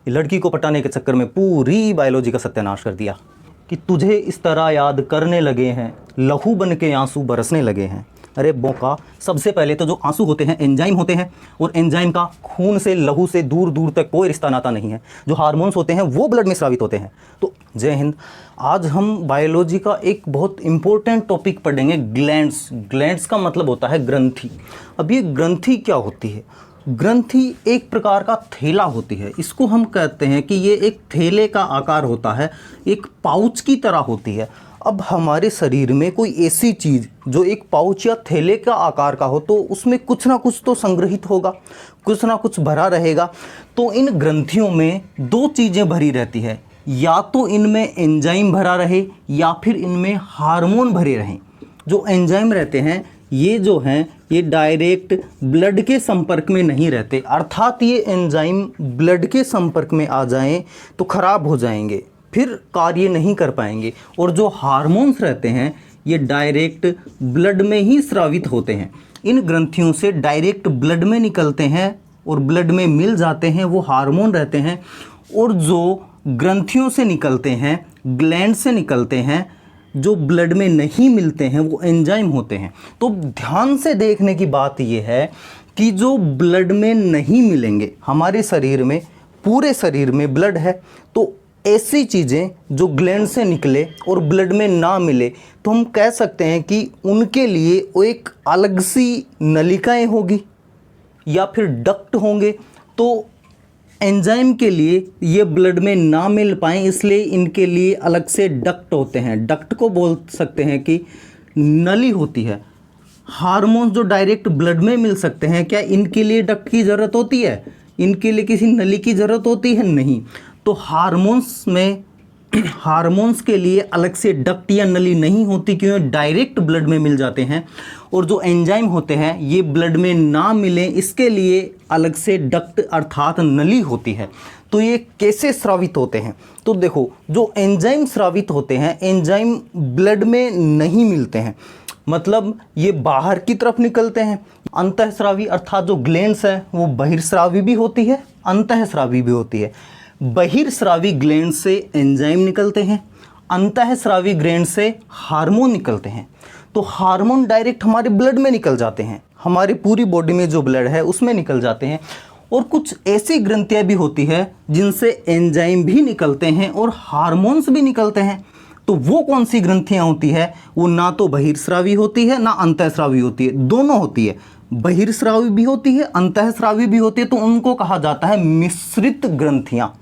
ये लड़की को पटाने के चक्कर में पूरी बायोलॉजी का सत्यानाश कर दिया कि तुझे इस तरह याद करने लगे हैं, लहू बन के आंसू बरसने लगे हैं। अरे बोका, सबसे पहले तो जो आंसू होते हैं एंजाइम होते हैं, और एंजाइम का खून से लहू से दूर दूर तक कोई रिश्ता नाता नहीं है। जो हार्मोन्स होते हैं वो ब्लड में स्रावित होते हैं। तो जय हिंद। आज हम बायोलॉजी का एक बहुत इंपॉर्टेंट टॉपिक पढ़ेंगे, ग्लैंड्स। ग्लैंड्स का मतलब होता है ग्रंथि। अब ये ग्रंथि क्या होती है? ग्रंथि एक प्रकार का थैला होती है। इसको हम कहते हैं कि ये एक थैले का आकार होता है, एक पाउच की तरह होती है। अब हमारे शरीर में कोई ऐसी चीज़ जो एक पाउच या थैले का आकार का हो तो उसमें कुछ ना कुछ तो संग्रहित होगा, कुछ ना कुछ भरा रहेगा। तो इन ग्रंथियों में दो चीज़ें भरी रहती है, या तो इनमें एंजाइम भरा रहे या फिर इनमें हार्मोन भरे रहें। जो एंजाइम रहते हैं ये जो हैं ये डायरेक्ट ब्लड के संपर्क में नहीं रहते, अर्थात ये एंजाइम ब्लड के संपर्क में आ जाएं तो ख़राब हो जाएंगे, फिर कार्य नहीं कर पाएंगे। और जो हार्मोन्स रहते हैं ये डायरेक्ट ब्लड में ही स्रावित होते हैं। इन ग्रंथियों से डायरेक्ट ब्लड में निकलते हैं और ब्लड में मिल जाते हैं, वो हार्मोन रहते हैं। और जो ग्रंथियों से निकलते हैं, ग्लैंड से निकलते हैं, जो ब्लड में नहीं मिलते हैं वो एंजाइम होते हैं। तो ध्यान से देखने की बात ये है कि जो ब्लड में नहीं मिलेंगे, हमारे शरीर में पूरे शरीर में ब्लड है, तो ऐसी चीज़ें जो ग्लैंड से निकले और ब्लड में ना मिले तो हम कह सकते हैं कि उनके लिए वो एक अलग सी नलिकाएं होगी या फिर डक्ट होंगे। तो एंजाइम के लिए ये ब्लड में ना मिल पाएँ इसलिए इनके लिए अलग से डक्ट होते हैं। डक्ट को बोल सकते हैं कि नली होती है। हार्मोन्स जो डायरेक्ट ब्लड में मिल सकते हैं, क्या इनके लिए डक्ट की ज़रूरत होती है? इनके लिए किसी नली की ज़रूरत होती है? नहीं। तो हार्मोन्स के लिए अलग से डक्ट या नली नहीं होती, क्योंकि डायरेक्ट ब्लड में मिल जाते हैं। और जो एंजाइम होते हैं ये ब्लड में ना मिले इसके लिए अलग से डक्ट अर्थात नली होती है। तो ये कैसे स्रावित होते हैं? तो देखो, जो एंजाइम स्रावित होते हैं, एंजाइम ब्लड में नहीं मिलते हैं, मतलब ये बाहर की तरफ निकलते हैं। अंतःस्रावी अर्थात जो ग्लैंड्स है वो बहिर्स्रावी भी होती है, अंतःस्रावी भी होती है। बहिर्स्रावी ग्लैंड से एंजाइम निकलते हैं, अंतःस्रावी ग्लैंड से हार्मोन निकलते हैं। तो हार्मोन डायरेक्ट हमारे ब्लड में निकल जाते हैं, हमारी पूरी बॉडी में जो ब्लड है उसमें निकल जाते हैं। और कुछ ऐसी ग्रंथियाँ भी होती है जिनसे एंजाइम भी निकलते हैं और हार्मोन्स भी निकलते हैं। तो वो कौन सी ग्रंथियाँ होती है? वो ना तो बहिर्स्रावी होती है ना अंतःस्रावी होती है, दोनों होती है। बहिर्स्रावी भी होती है, अंतःस्रावी भी होती है, तो उनको कहा जाता है मिश्रित ग्रंथियाँ।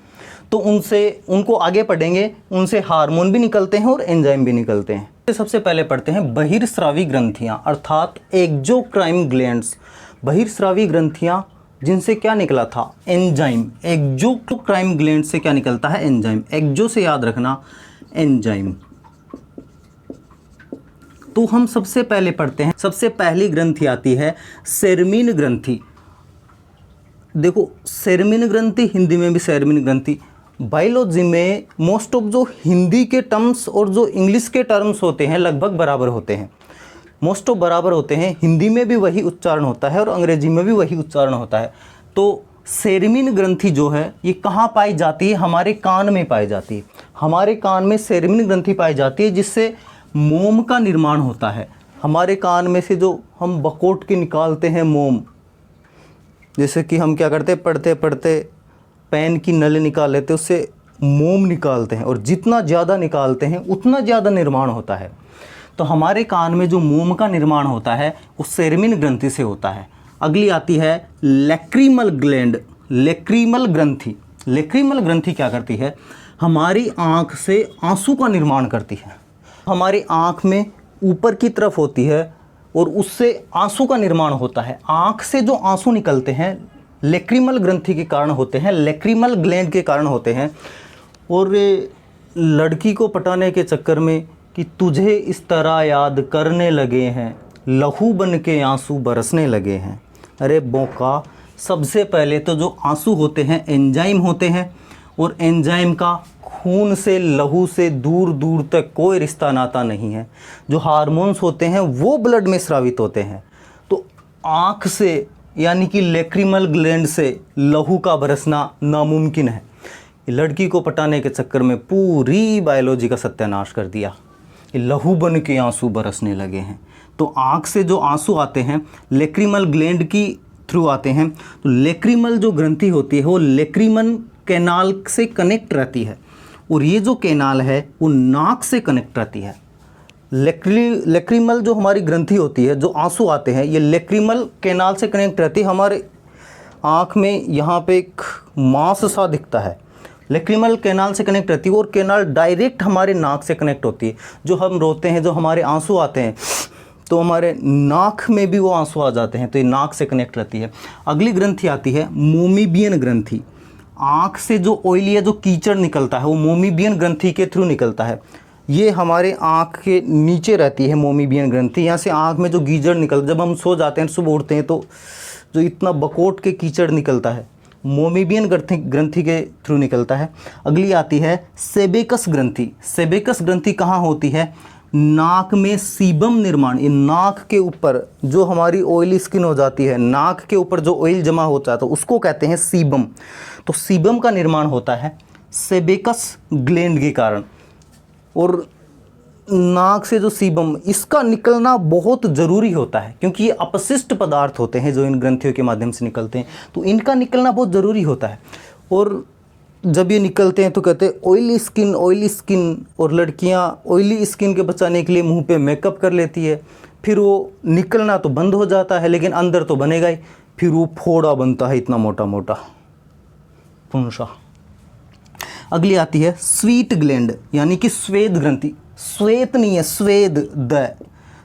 तो उनको आगे पढ़ेंगे। उनसे हार्मोन भी निकलते हैं और एंजाइम भी निकलते हैं। सबसे पहले पढ़ते हैं बहिर्स्रावी ग्रंथियाँ अर्थात एक्सोक्राइन ग्लैंड्स। बहिर्स्रावी ग्रंथियाँ जिनसे क्या निकला था? एंजाइम। एक्सोक्राइन ग्लैंड से क्या निकलता है? एंजाइम। एक्सो से याद रखना एंजाइम। तो हम सबसे पहले पढ़ते हैं, सबसे पहली ग्रंथि आती है सेरमिन ग्रंथि। देखो, सेरमिन ग्रंथि, हिंदी में भी सेरमिन ग्रंथि। बायोलॉजी में मोस्ट ऑफ जो हिंदी के टर्म्स और जो इंग्लिश के टर्म्स होते हैं लगभग बराबर होते हैं, मोस्ट ऑफ बराबर होते हैं। हिंदी में भी वही उच्चारण होता है और अंग्रेजी में भी वही उच्चारण होता है। तो सेरमिन ग्रंथि जो है ये कहाँ पाई जाती है? हमारे कान में पाई जाती है। हमारे कान में सेरमिन ग्रंथि पाई जाती है जिससे मोम का निर्माण होता है। हमारे कान में से जो हम बकोट के निकालते हैं मोम, जैसे कि हम क्या करते, पढ़ते पढ़ते पेन की नली निकाल लेते, उससे मोम निकालते हैं, और जितना ज़्यादा निकालते हैं उतना ज़्यादा निर्माण होता है। तो हमारे कान में जो मोम का निर्माण होता है वो सेरमिन ग्रंथि से होता है। अगली आती है लैक्रिमल ग्लैंड, लैक्रिमल ग्रंथि। लैक्रिमल ग्रंथि क्या करती है? हमारी आँख से आंसू का निर्माण करती है। हमारी आँख में ऊपर की तरफ होती है और उससे आंसू का निर्माण होता है। आँख से जो आंसू निकलते हैं लैक्रिमल ग्रंथि के कारण होते हैं, लैक्रिमल ग्लैंड के कारण होते हैं। और लड़की को पटाने के चक्कर में कि तुझे इस तरह याद करने लगे हैं, लहू बन के आंसू बरसने लगे हैं। अरे बोका, सबसे पहले तो जो आंसू होते हैं एंजाइम होते हैं, और एंजाइम का खून से लहू से दूर दूर तक कोई रिश्ता नाता नहीं है। जो हार्मोन्स होते हैं वो ब्लड में स्रावित होते हैं। तो आँख से यानी कि लैक्रिमल ग्लैंड से लहू का बरसना नामुमकिन है। ये लड़की को पटाने के चक्कर में पूरी बायोलॉजी का सत्यानाश कर दिया। ये लहू बन के आंसू बरसने लगे हैं। तो आँख से जो आंसू आते हैं लेक्रिमल ग्लैंड की थ्रू आते हैं। तो लेक्रिमल जो ग्रंथि होती है वो लेक्रिमन कैनाल से कनेक्ट रहती है, और ये जो कैनाल है वो नाक से कनेक्ट रहती है। लेक्रिमल जो हमारी ग्रंथि होती है, जो आंसू आते हैं, ये लेक्रिमल कैनाल से कनेक्ट रहती है। हमारे आँख में यहाँ पे एक मांस सा दिखता है, लेक्रिमल कैनाल से कनेक्ट रहती है, और कैनाल डायरेक्ट हमारे नाक से कनेक्ट होती है। जो हम रोते हैं, जो हमारे आंसू आते हैं, तो हमारे नाक में भी वो आंसू आ जाते हैं, तो ये नाक से कनेक्ट रहती है। अगली ग्रंथि आती है मोमीबियन ग्रंथि। आँख से जो ऑयली या जो कीचड़ निकलता है वो मोमीबियन ग्रंथि के थ्रू निकलता है। ये हमारे आँख के नीचे रहती है मोमीबियन ग्रंथि। यहाँ से आँख में जो गीजड़ जब हम सो जाते हैं, सुबह उठते हैं, तो जो इतना बकोट के कीचड़ निकलता है मोमीबियन ग्रंथि के थ्रू निकलता है। अगली आती है सेबेकस ग्रंथि। सेबेकस ग्रंथि कहाँ होती है? नाक में सीबम निर्माण। ये नाक के ऊपर जो हमारी ऑयली स्किन हो जाती है, नाक के ऊपर जो ऑयल जमा होता है, तो उसको कहते हैं सीबम। तो सीबम का निर्माण होता है सेबेकस ग्लैंड के कारण। और नाक से जो सीबम, इसका निकलना बहुत ज़रूरी होता है, क्योंकि ये अपशिष्ट पदार्थ होते हैं जो इन ग्रंथियों के माध्यम से निकलते हैं, तो इनका निकलना बहुत ज़रूरी होता है। और जब ये निकलते हैं तो कहते हैं ऑयली स्किन, और लड़कियां ऑयली स्किन के बचाने के लिए मुंह पे मेकअप कर लेती है, फिर वो निकलना तो बंद हो जाता है, लेकिन अंदर तो बनेगा ही, फिर वो फोड़ा बनता है इतना मोटा मोटा पुंसा। अगली आती है स्वीट ग्लैंड, यानी कि स्वेद ग्रंथि। श्वेत नहीं है,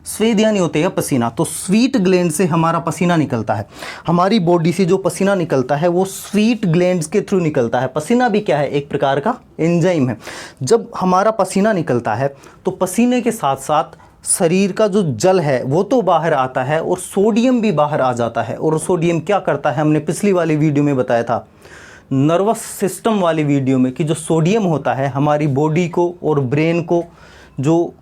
स्वेद यानी होते हैं पसीना। तो स्वीट ग्लैंड से हमारा पसीना निकलता है। हमारी बॉडी से जो पसीना निकलता है वो स्वीट ग्लैंड्स के थ्रू निकलता है। पसीना भी क्या है? एक प्रकार का एंजाइम है। जब हमारा पसीना निकलता है तो पसीने के साथ साथ शरीर का जो जल है वो तो बाहर आता है, और सोडियम भी बाहर आ जाता है। और सोडियम क्या करता है, हमने पिछली वाली वीडियो में बताया था, नर्वस सिस्टम वाली वीडियो में, कि जो सोडियम होता है हमारी बॉडी को और ब्रेन को जो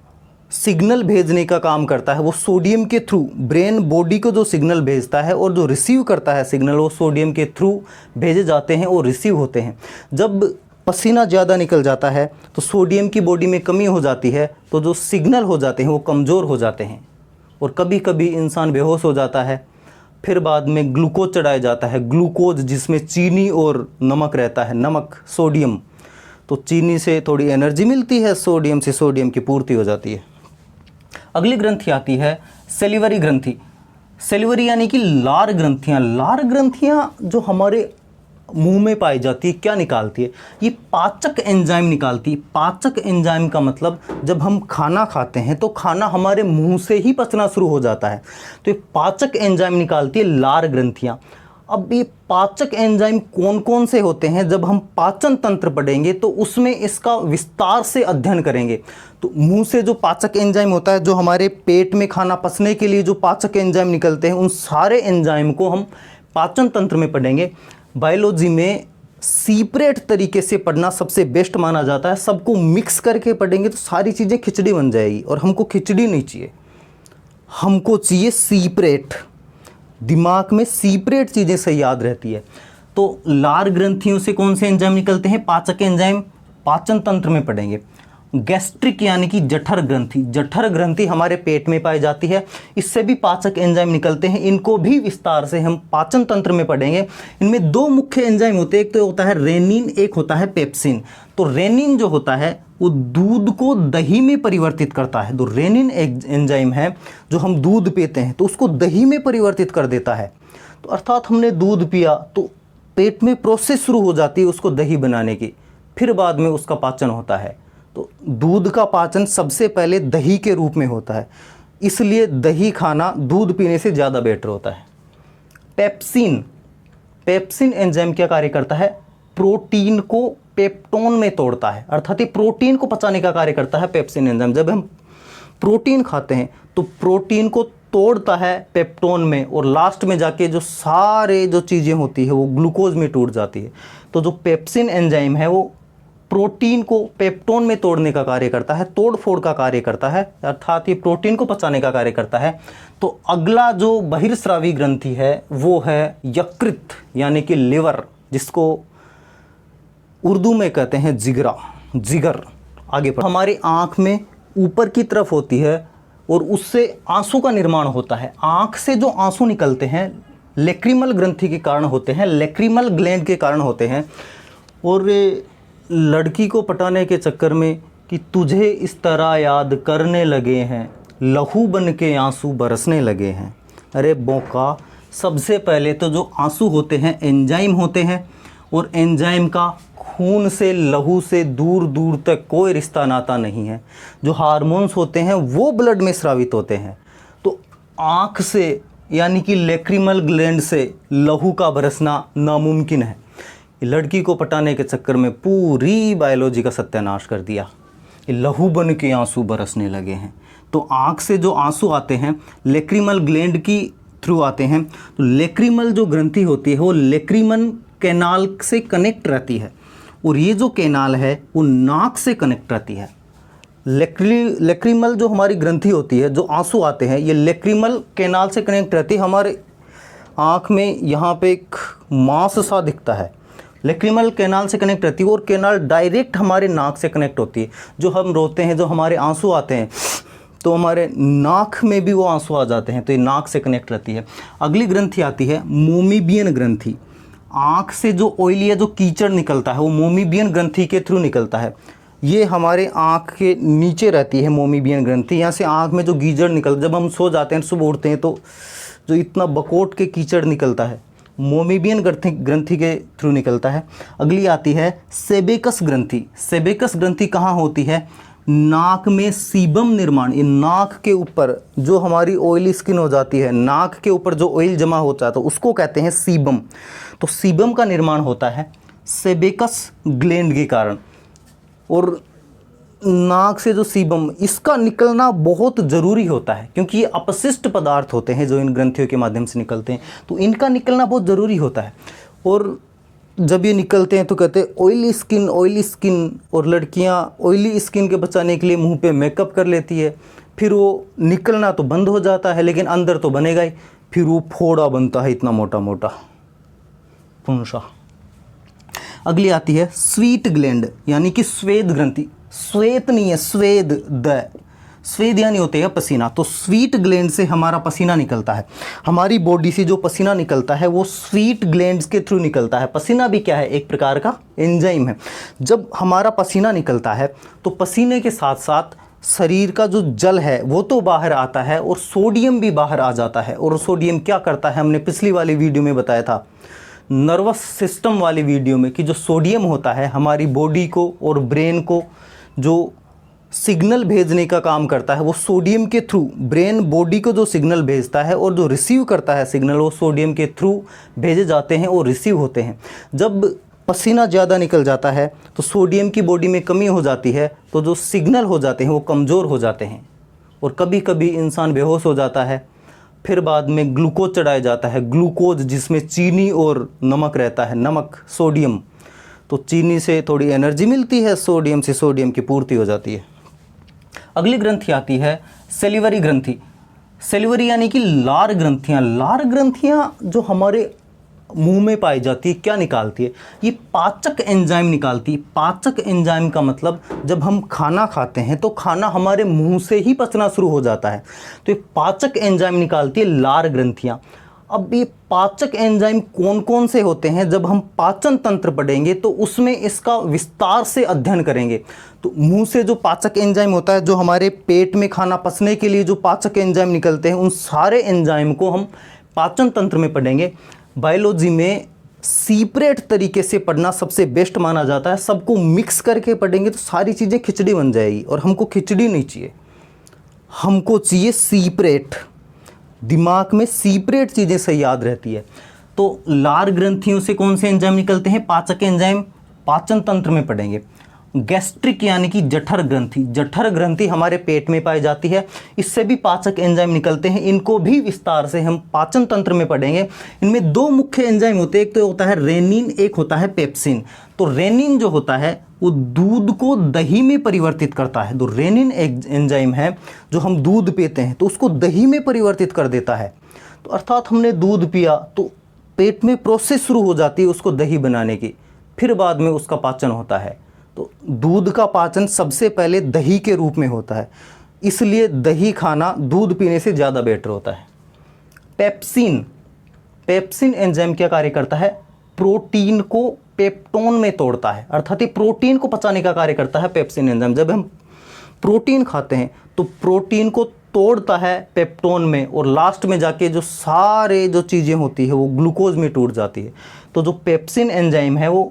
सिग्नल भेजने का काम करता है, वो सोडियम के थ्रू ब्रेन बॉडी को जो सिग्नल भेजता है, और जो रिसीव करता है सिग्नल, वो सोडियम के थ्रू भेजे जाते हैं और रिसीव होते हैं। जब पसीना ज़्यादा निकल जाता है तो सोडियम की बॉडी में कमी हो जाती है, तो जो सिग्नल हो जाते हैं वो कमज़ोर हो जाते हैं, और कभी कभी इंसान बेहोश हो जाता है। फिर बाद में ग्लूकोज चढ़ाया जाता है, ग्लूकोज जिसमें चीनी और नमक रहता है, नमक सोडियम। तो चीनी से थोड़ी एनर्जी मिलती है, सोडियम से सोडियम की पूर्ति हो जाती है। अगली ग्रंथि आती है सेलिवरी ग्रंथि। सेलिवरी यानी कि लार ग्रंथियाँ। लार ग्रंथियाँ जो हमारे मुंह में पाई जाती है, क्या निकालती है? ये पाचक एंजाइम निकालती है। पाचक एंजाइम का मतलब, जब हम खाना खाते हैं तो खाना हमारे मुंह से ही पचना शुरू हो जाता है, तो ये पाचक एंजाइम निकालती है लार ग्रंथियाँ। अब ये पाचक एंजाइम कौन कौन से होते हैं, जब हम पाचन तंत्र पढ़ेंगे तो उसमें इसका विस्तार से अध्ययन करेंगे। तो मुंह से जो पाचक एंजाइम होता है, जो हमारे पेट में खाना पचने के लिए जो पाचक एंजाइम निकलते हैं, उन सारे एंजाइम को हम पाचन तंत्र में पढ़ेंगे। बायोलॉजी में सीपरेट तरीके से पढ़ना सबसे बेस्ट माना जाता है। सबको मिक्स करके पढ़ेंगे तो सारी चीज़ें खिचड़ी बन जाएगी, और हमको खिचड़ी नहीं चाहिए, हमको चाहिए सीपरेट। दिमाग में सीपरेट चीज़ें सही याद रहती है। तो लार ग्रंथियों से कौन से एंजाइम निकलते हैं? पाचक एंजाइम पाचन तंत्र में पढ़ेंगे। गैस्ट्रिक यानी कि जठर ग्रंथि। जठर ग्रंथि हमारे पेट में पाई जाती है, इससे भी पाचक एंजाइम निकलते हैं। इनको भी विस्तार से हम पाचन तंत्र में पढ़ेंगे। इनमें दो मुख्य एंजाइम होते हैं, एक तो होता है रेनिन, एक होता है पेप्सिन। तो रेनिन जो होता है वो दूध को दही में परिवर्तित करता है। तो रेनिन एक एंजाइम है जो हम दूध पीते हैं तो उसको दही में परिवर्तित कर देता है। तो अर्थात हमने दूध पिया तो पेट में प्रोसेस शुरू हो जाती है उसको दही बनाने की, फिर बाद में उसका पाचन होता है। तो दूध का पाचन सबसे पहले दही के रूप में होता है, इसलिए दही खाना दूध पीने से ज़्यादा बेटर होता है। पेप्सिन, पेप्सिन एंजाइम क्या कार्य करता है? प्रोटीन को पेप्टोन में तोड़ता है, अर्थात ये प्रोटीन को पचाने का कार्य करता है पेप्सिन एंजाइम। जब हम प्रोटीन खाते हैं तो प्रोटीन को तोड़ता है पेप्टोन में, और लास्ट में जाके जो सारे जो चीज़ें होती है वो ग्लूकोज में टूट जाती है। तो जो पेप्सिन एंजाइम है वो प्रोटीन को पेप्टोन में तोड़ने का कार्य करता है, तोड़ फोड़ का कार्य करता है, अर्थात ये प्रोटीन को पचाने का कार्य करता है। तो अगला जो बहिर्स्रावी ग्रंथि है वो है यकृत यानी कि लिवर, जिसको उर्दू में कहते हैं जिगरा, जिगर। आगे पर हमारी आँख में ऊपर की तरफ होती है और उससे आंसू का निर्माण होता है। आँख से जो आंसू निकलते हैं लेक्रिमल ग्रंथि के कारण होते हैं, लेक्रिमल ग्लैंड के कारण होते हैं। और लड़की को पटाने के चक्कर में कि तुझे इस तरह याद करने लगे हैं, लहू बन के आंसू बरसने लगे हैं। अरे बोका, सबसे पहले तो जो आंसू होते हैं एंजाइम होते हैं, और एंजाइम का खून से लहू से दूर दूर तक कोई रिश्ता नाता नहीं है। जो हार्मोन्स होते हैं वो ब्लड में स्रावित होते हैं। तो आँख से यानी कि लेक्रिमल ग्लैंड से लहू का बरसना नामुमकिन है। लड़की को पटाने के चक्कर में पूरी बायोलॉजी का सत्यानाश कर दिया। लहू बन के आंसू बरसने लगे हैं। तो आँख से जो आंसू आते हैं लेक्रिमल ग्लैंड की थ्रू आते हैं। तो लेक्रिमल जो ग्रंथि होती है वो लेक्रिमन कैनाल से कनेक्ट रहती है, और ये जो कैनाल है वो नाक से कनेक्ट रहती है। लेक्रिमल जो हमारी ग्रंथि होती है, जो आंसू आते हैं, ये लेक्रिमल कैनाल से कनेक्ट रहती है। हमारे आँख में यहाँ पे एक मांस सा दिखता है, लेक्रिमल कैनाल से कनेक्ट रहती है, और कैनाल डायरेक्ट हमारे नाक से कनेक्ट होती है। जो हम रोते हैं, जो हमारे आंसू आते हैं, तो हमारे नाक में भी वो आंसू आ जाते हैं, तो ये नाक से कनेक्ट रहती है। अगली ग्रंथि आती है मोमीबियन ग्रंथि। आँख से जो ऑयली या जो कीचड़ निकलता है वो मोमीबियन ग्रंथि के थ्रू निकलता है। ये हमारे आँख के नीचे रहती है मोमीबियन ग्रंथि। यहाँ से आँख में जो गीजड़ जब हम सो जाते हैं, सुबह उठते हैं, तो जो इतना बकोट के कीचड़ निकलता है मोमीबियन ग्रंथि के थ्रू निकलता है। अगली आती है सेबेकस ग्रंथि। सेबेकस ग्रंथि कहाँ होती है? नाक में सीबम निर्माण। ये नाक के ऊपर जो हमारी ऑयली स्किन हो जाती है, नाक के ऊपर जो ऑयल जमा होता है, तो उसको कहते हैं सीबम। तो सीबम का निर्माण होता है सेबेकस ग्लैंड के कारण। और नाक से जो सीबम, इसका निकलना बहुत ज़रूरी होता है, क्योंकि ये अपशिष्ट पदार्थ होते हैं जो इन ग्रंथियों के माध्यम से निकलते हैं, तो इनका निकलना बहुत ज़रूरी होता है। और जब ये निकलते हैं तो कहते हैं ऑयली स्किन। और लड़कियां ऑयली स्किन के बचाने के लिए मुंह पे मेकअप कर लेती है, फिर वो निकलना तो बंद हो जाता है, लेकिन अंदर तो बनेगा ही। फिर वो फोड़ा बनता है, इतना मोटा मोटा पुंसा। अगली आती है स्वीट ग्लैंड, यानी कि स्वेद ग्रंथि। श्वेत नहीं है, स्वेद। स्वेद यानी होते हैं पसीना। तो स्वीट ग्लैंड से हमारा पसीना निकलता है। हमारी बॉडी से जो पसीना निकलता है वो स्वीट ग्लैंड्स के थ्रू निकलता है। पसीना भी क्या है? एक प्रकार का एंजाइम है। जब हमारा पसीना निकलता है तो पसीने के साथ साथ शरीर का जो जल है वो तो बाहर आता है, और सोडियम भी बाहर आ जाता है। और सोडियम क्या करता है, हमने पिछली वाली वीडियो में बताया था, नर्वस सिस्टम वाली वीडियो में, कि जो सोडियम होता है हमारी बॉडी को और ब्रेन को जो सिग्नल भेजने का काम करता है, वो सोडियम के थ्रू ब्रेन बॉडी को जो सिग्नल भेजता है, और जो रिसीव करता है सिग्नल वो सोडियम के थ्रू भेजे जाते हैं और रिसीव होते हैं। जब पसीना ज़्यादा निकल जाता है तो सोडियम की बॉडी में कमी हो जाती है, तो जो सिग्नल हो जाते हैं वो कमज़ोर हो जाते हैं, और कभी कभी इंसान बेहोश हो जाता है। फिर बाद में ग्लूकोज चढ़ाया जाता है, ग्लूकोज जिसमें चीनी और नमक रहता है, नमक सोडियम। तो चीनी से थोड़ी एनर्जी मिलती है, सोडियम से सोडियम की पूर्ति हो जाती है। अगली ग्रंथि आती है सेलिवरी ग्रंथि। सेलिवरी यानी कि लार ग्रंथियाँ। लार ग्रंथियाँ जो हमारे मुंह में पाई जाती है, क्या निकालती है? ये पाचक एंजाइम निकालती है। पाचक एंजाइम का मतलब जब हम खाना खाते हैं तो खाना हमारे मुंह से ही पचना शुरू हो जाता है, तो ये पाचक एंजाइम निकालती है लार ग्रंथियाँ। अब ये पाचक एंजाइम कौन कौन से होते हैं, जब हम पाचन तंत्र पढ़ेंगे तो उसमें इसका विस्तार से अध्ययन करेंगे। तो मुंह से जो पाचक एंजाइम होता है, जो हमारे पेट में खाना पचने के लिए जो पाचक एंजाइम निकलते हैं, उन सारे एंजाइम को हम पाचन तंत्र में पढ़ेंगे। बायोलॉजी में सीपरेट तरीके से पढ़ना सबसे बेस्ट माना जाता है। सबको मिक्स करके पढ़ेंगे तो सारी चीज़ें खिचड़ी बन जाएगी, और हमको खिचड़ी नहीं चाहिए, हमको चाहिए सीपरेट। दिमाग में सीपरेट चीज़ें सही याद रहती है। तो लार ग्रंथियों से कौन से एंजाइम निकलते हैं? पाचक एंजाइम पाचन तंत्र में पढ़ेंगे। गैस्ट्रिक यानी कि जठर ग्रंथि। जठर ग्रंथि हमारे पेट में पाई जाती है, इससे भी पाचक एंजाइम निकलते हैं। इनको भी विस्तार से हम पाचन तंत्र में पढ़ेंगे। इनमें दो मुख्य एंजाइम होते हैं, एक तो होता है रेनिन, एक होता है पेप्सिन। तो रेनिन जो होता है वो दूध को दही में परिवर्तित करता है। तो रेनिन एक एंजाइम है जो हम दूध पीते हैं तो उसको दही में परिवर्तित कर देता है। तो अर्थात हमने दूध पिया तो पेट में प्रोसेस शुरू हो जाती है उसको दही बनाने की। फिर बाद में उसका पाचन होता है। तो दूध का पाचन सबसे पहले दही के रूप में होता है, इसलिए दही खाना दूध पीने से ज़्यादा बेटर होता है। पेप्सिन, पेप्सिन एंजाइम क्या कार्य करता है? प्रोटीन को पेप्टोन में तोड़ता है, अर्थात ये प्रोटीन को पचाने का कार्य करता है पेप्सिन एंजाइम। जब हम प्रोटीन खाते हैं तो प्रोटीन को तोड़ता है पेप्टोन में, और लास्ट में जाके जो सारे जो चीज़ें होती है वो ग्लूकोज में टूट जाती है। तो जो पेप्सिन एंजाइम है वो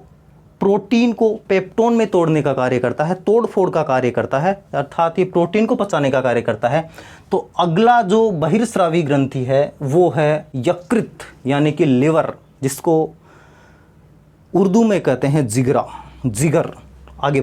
प्रोटीन को पेप्टोन में तोड़ने का कार्य करता है, तोड़ फोड़ का कार्य करता है, अर्थात ये प्रोटीन को पचाने का कार्य करता है। तो अगला जो बहिर्स्रावी ग्रंथि है वो है यकृत यानी कि लिवर, जिसको उर्दू में कहते हैं जिगरा, जिगर। आगे